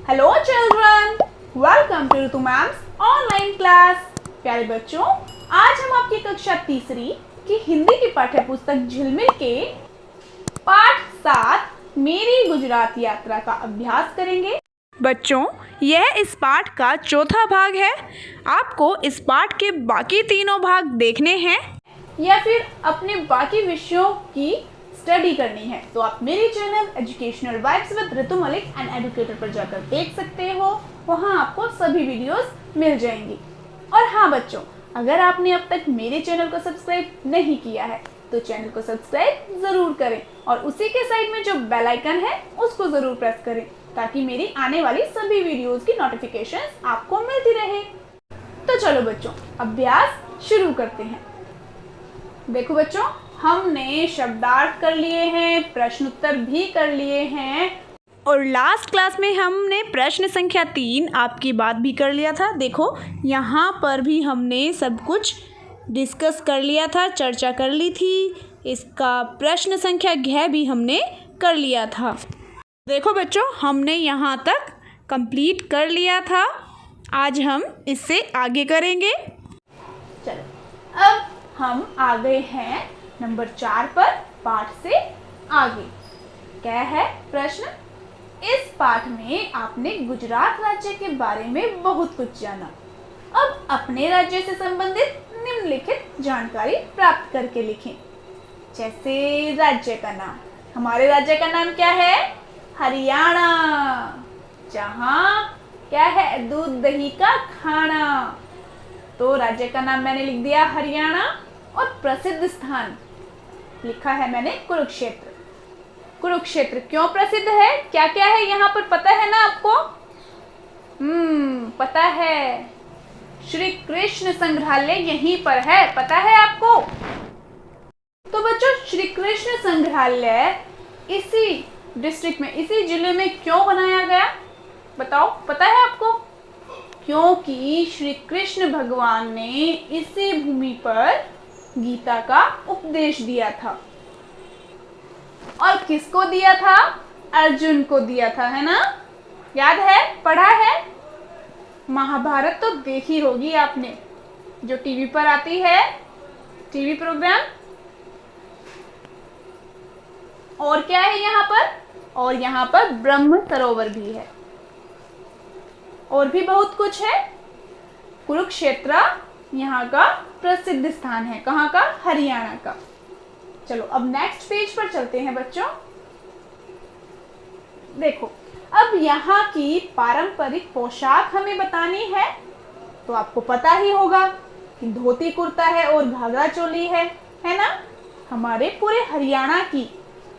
Hello children, welcome to Ritu ma'am's online class. प्यारे बच्चों, आज हम आपकी कक्षा तीसरी की हिंदी की पाठ्य पुस्तक झिलमिल के पाठ 7 मेरी गुजरात यात्रा का अभ्यास करेंगे। बच्चों, यह इस पाठ का चौथा भाग है। आपको इस पाठ के बाकी तीनों भाग देखने हैं या फिर अपने बाकी विषयों की स्टडी करनी है तो आप मेरे channel educational vibes with Ritu Malik and educator पर जाकर देख सकते हो। वहां आपको सभी वीडियोस मिल जाएंगी। और हाँ बच्चों, अगर आपने अब तक मेरे चैनल को सब्सक्राइब नहीं किया है तो चैनल को सब्सक्राइब जरूर करें और उसी के साइड में जो बेल आइकन है उसको जरूर प्रेस करें ताकि मेरी आने वाली सभी वीडियोस की नोटिफिकेशंस आपको मिलती रहे। तो चलो बच्चों, अभ्यास शुरू करते हैं। देखो बच्चों, हमने शब्दार्थ कर लिए हैं, प्रश्न उत्तर भी कर लिए हैं और लास्ट क्लास में हमने प्रश्न संख्या 3 आपकी बात भी कर लिया था। देखो यहाँ पर भी हमने सब कुछ डिस्कस कर लिया था, चर्चा कर ली थी। इसका प्रश्न संख्या घ भी हमने कर लिया था। देखो बच्चों, हमने यहाँ तक कंप्लीट कर लिया था। आज हम इससे आगे करेंगे। चलो, अब हम आ गए हैं नंबर 4 पर, पाठ से आगे। क्या है प्रश्न? इस पाठ में आपने गुजरात राज्य के बारे में बहुत कुछ जाना। अब अपने राज्य से संबंधित निम्नलिखित जानकारी प्राप्त करके लिखें। जैसे राज्य का नाम, हमारे राज्य का नाम क्या है? हरियाणा। जहाँ क्या है? दूध दही का खाना। तो राज्य का नाम मैंने लिख दिया हरियाणा और प्रसिद्ध स्थान लिखा है मैंने कुरुक्षेत्र। कुरुक्षेत्र क्यों प्रसिद्ध है? क्या क्या है यहाँ पर पता है ना आपको? पता है, श्री कृष्ण संग्रहालय यहीं पर है, पता है आपको? तो बच्चों, श्री कृष्ण संग्रहालय इसी डिस्ट्रिक्ट में, इसी जिले में क्यों बनाया गया? बताओ, पता है आपको? क्योंकि श्री कृष्ण भगवान ने इसी भूमि पर गीता का उपदेश दिया था। और किसको दिया था? अर्जुन को दिया था, है ना? याद है? पढ़ा है? महाभारत तो देखी होगी आपने, जो टीवी पर आती है, टीवी प्रोग्राम। और क्या है यहाँ पर? और यहाँ पर ब्रह्म सरोवर भी है और भी बहुत कुछ है। कुरुक्षेत्र यहाँ का प्रसिद्ध स्थान है। कहाँ का? हरियाणा का। चलो अब नेक्स्ट पेज पर चलते हैं बच्चों। देखो, अब यहाँ की पारंपरिक पोशाक हमें बतानी है तो आपको पता ही होगा कि धोती कुर्ता है और घाघरा चोली है ना? हमारे पूरे हरियाणा की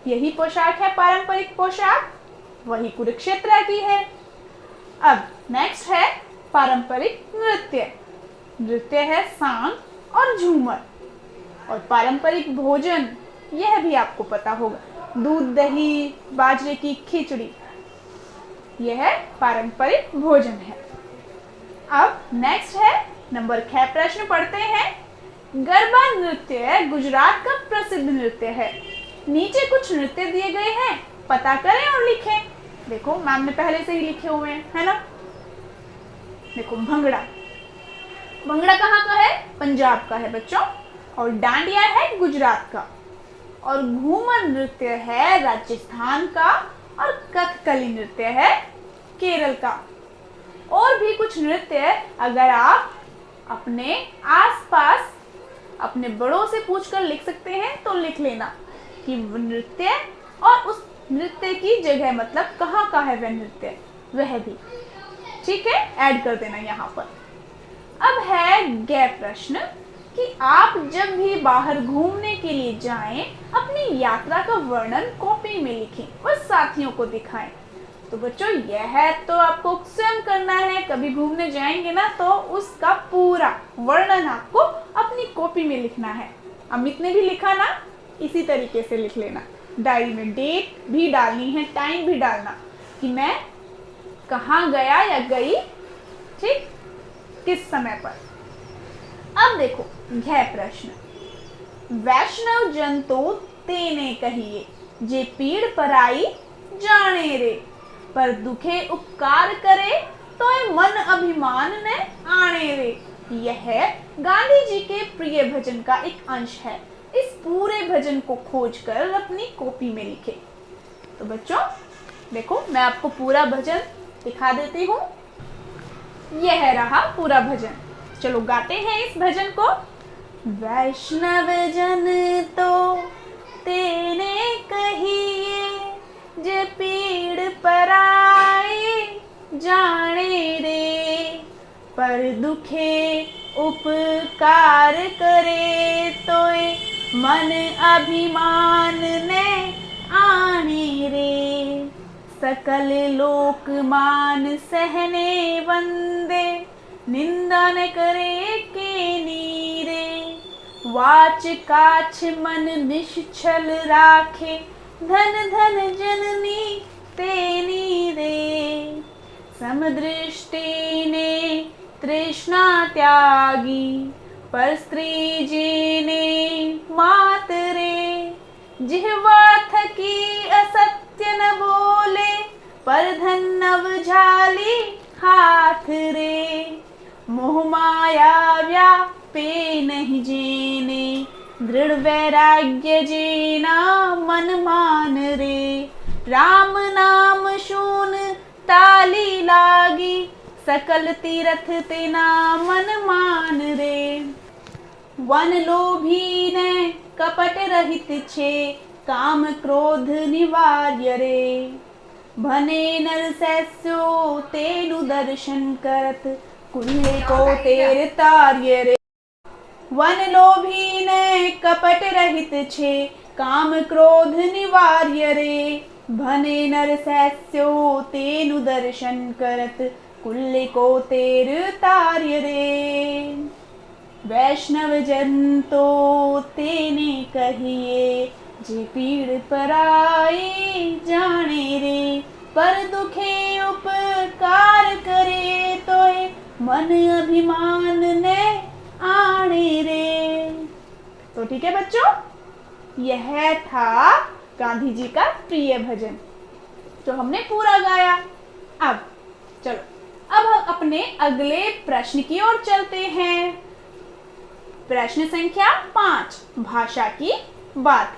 यही पोशाक है, पारंपरिक पोशाक, वही कुरुक्षेत्र की है। अब नेक्स्ट है पारंपरिक नृत्य। नृत्य है सांग और झूमर। और पारंपरिक भोजन, यह भी आपको पता होगा, दूध दही, बाजरे की खिचड़ी, यह पारंपरिक भोजन है। अब नेक्स्ट है नंबर 6 प्रश्न पढ़ते हैं। गरबा नृत्य गुजरात का प्रसिद्ध नृत्य है। नीचे कुछ नृत्य दिए गए हैं, पता करें और लिखें। देखो मैम ने पहले से ही लिखे हुए हैं, है ना? देखो, भंगड़ा। भंगड़ा कहाँ का है? पंजाब का है बच्चों। और डांडिया है गुजरात का। और घूमर नृत्य है राजस्थान का। और कथकली नृत्य है केरल का। और भी कुछ नृत्य अगर आप अपने आसपास अपने बड़ों से पूछकर लिख सकते हैं तो लिख लेना कि नृत्य और उस नृत्य की जगह, मतलब कहाँ का है वह नृत्य, वह भी ठीक है, ऐड कर देना यहाँ पर। अब है ग प्रश्न कि आप जब भी बाहर घूमने के लिए जाएं, अपनी यात्रा का वर्णन कॉपी में लिखें और साथियों को दिखाएं। तो बच्चों, यह तो आपको स्वयं करना है। कभी घूमने जाएंगे ना तो उसका पूरा वर्णन आपको अपनी कॉपी में लिखना है। अमित ने भी लिखा ना, इसी तरीके से लिख लेना। डायरी में डेट भी डालनी है, टाइम भी डालना कि मैं कहाँ गया या गई, ठीक, किस समय पर। अब देखो घ प्रश्न। वैष्णव जन तो तेने कहिए, जे पीड़ पराई जाने रे। पर दुखे उपकार करे, तो मन अभिमान ने आने रे। यह गांधी जी के प्रिय भजन का एक अंश है। इस पूरे भजन को खोजकर अपनी कॉपी में लिखे। तो बच्चों देखो, मैं आपको पूरा भजन दिखा देती हूँ। यह रहा पूरा भजन। चलो गाते हैं इस भजन को। वैष्णव जन तो तेने कहिए, जे पीड़ पराई जाने रे। पर दुखे उपकार करे, तोय मन अभिमान ने आने रे। सकल लोक मान सहने वंदे, निंदा न करे के नीरे। वाच काछ मन निश्चल राखे, धन धन जननी तेनी रे। समदृष्टि ने तृष्णा त्यागी, पर स्त्री जी ने मात रे। जिह्वा थकी असत्य न बोले, पर धन नव झाली हाथ रे। मोह माया व्यापे नहीं जेने, दृढ़ वैराग्य जेना मन मान रे। राम नाम शून ताली लागी, सकल तीरथ तेना मन मान रे। वन लोभी ने कपट रहित छे, काम क्रोध निवार्य रे। भने नर सैस्यो तेनु दर्शन करत, कुल्हे को तेर तार्य रे। वन लोभी ने कपट रहित छे, काम क्रोध निवार्य रे। भने नर सैस्यो तेनु दर्शन करत, कुल्हे को तेर तार्य रे। वैष्णव जन तो तेने कहिए, जे पीड़ पराई जाने रे। पर दुखे उपकार करे, तोय मन अभिमान ने आने रे। तो ठीक है बच्चों, यह था गांधी जी का प्रिय भजन जो हमने पूरा गाया। अब चलो, अब हम अपने अगले प्रश्न की ओर चलते हैं। प्रश्न संख्या 5, भाषा की बात।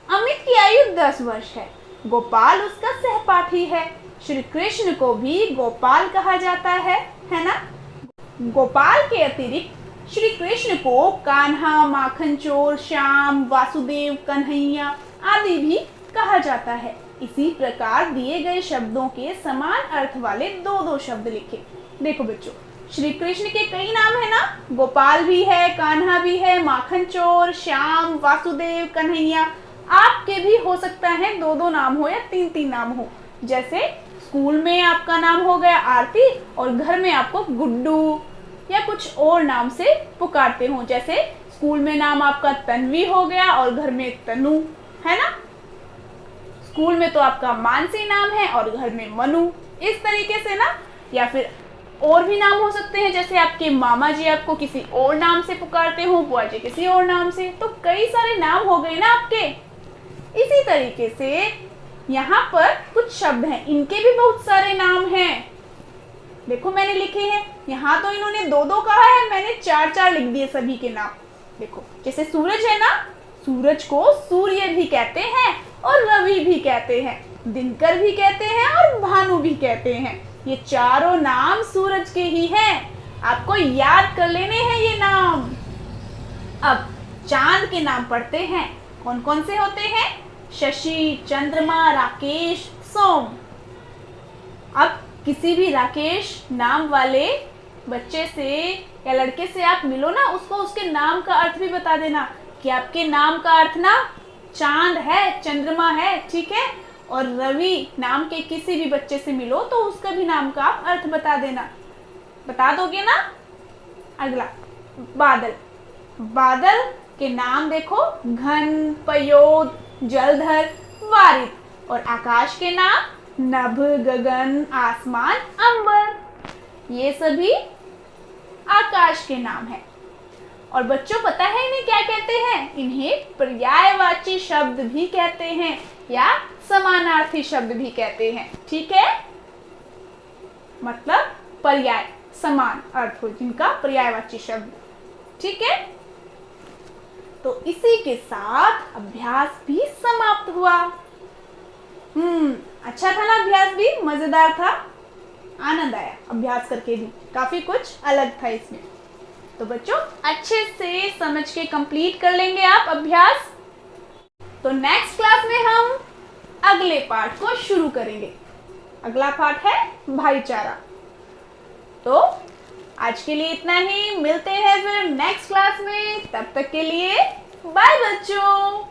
अमित की आयु 10 वर्ष है। गोपाल उसका सहपाठी है। श्री कृष्ण को भी गोपाल कहा जाता है ना। गोपाल के अतिरिक्त श्री कृष्ण को कान्हा, माखन चोर, श्याम, वासुदेव, कन्हैया आदि भी कहा जाता है। इसी प्रकार दिए गए शब्दों के समान अर्थ वाले 2-2 शब्द लिखे। देखो बच्चों, श्री कृष्ण के कई नाम है ना, गोपाल भी है, कान्हा भी है, माखन चोर, श्याम, वासुदेव, कन्हैया। आपके भी हो सकता है 2-2 नाम हो या 3-3 नाम हो। जैसे स्कूल में आपका नाम हो गया आरती और घर में आपको गुड्डू या कुछ और नाम से पुकारते हो। जैसे स्कूल में नाम आपका तन्वी हो गया और घर में तनु, है ना। स्कूल में तो आपका मानसी नाम है और घर में मनु, इस तरीके से ना। या फिर और भी नाम हो सकते हैं, जैसे आपके मामा जी आपको किसी और नाम से पुकारते हो, बुआ जी किसी और नाम से। तो कई सारे नाम हो गए ना आपके। इसी तरीके से यहाँ पर कुछ शब्द हैं, इनके भी बहुत सारे नाम हैं। देखो मैंने लिखे हैं, यहाँ तो इन्होंने 2-2 कहा है, मैंने 4-4 लिख दिए सभी के नाम। देखो जैसे सूरज है ना, सूरज को सूर्य भी कहते हैं और रवि भी कहते हैं, दिनकर भी कहते हैं और भानु भी कहते हैं। ये चारों नाम सूरज के ही हैं। आपको याद कर लेने हैं ये नाम। अब चांद के नाम पढ़ते हैं। कौन कौन से होते हैं? शशि, चंद्रमा, राकेश, सोम। अब किसी भी राकेश नाम वाले बच्चे से या लड़के से आप मिलो ना, उसको उसके नाम का अर्थ भी बता देना कि आपके नाम का अर्थ ना चांद है, चंद्रमा है, ठीक है। और रवि नाम के किसी भी बच्चे से मिलो तो उसका भी नाम का आप अर्थ बता देना। बता दोगे ना? अगला बादल। बादल के नाम देखो, घन, पयोद, जलधर, वारिद। और आकाश के नाम नभ, गगन, आसमान, अंबर। ये सभी आकाश के नाम हैं। और बच्चों पता है इन्हें क्या कहते हैं? इन्हें पर्यायवाची शब्द भी कहते हैं। या समानार्थी शब्द भी कहते हैं। ठीक है, मतलब पर्याय, समान अर्थ हो जिनका पर्यायवाची शब्द। ठीक है, तो इसी के साथ अभ्यास भी समाप्त हुआ। अच्छा था ना, अभ्यास भी मजेदार था, आनंद आया अभ्यास करके भी, काफी कुछ अलग था इसमें। तो बच्चों अच्छे से समझ के कंप्लीट कर लेंगे आप अभ्यास। तो नेक्स्ट क्लास में हम अगले पाठ को शुरू करेंगे। अगला पाठ है भाईचारा। तो आज के लिए इतना ही, मिलते हैं फिर नेक्स्ट क्लास में। तब तक के लिए बाय बच्चों।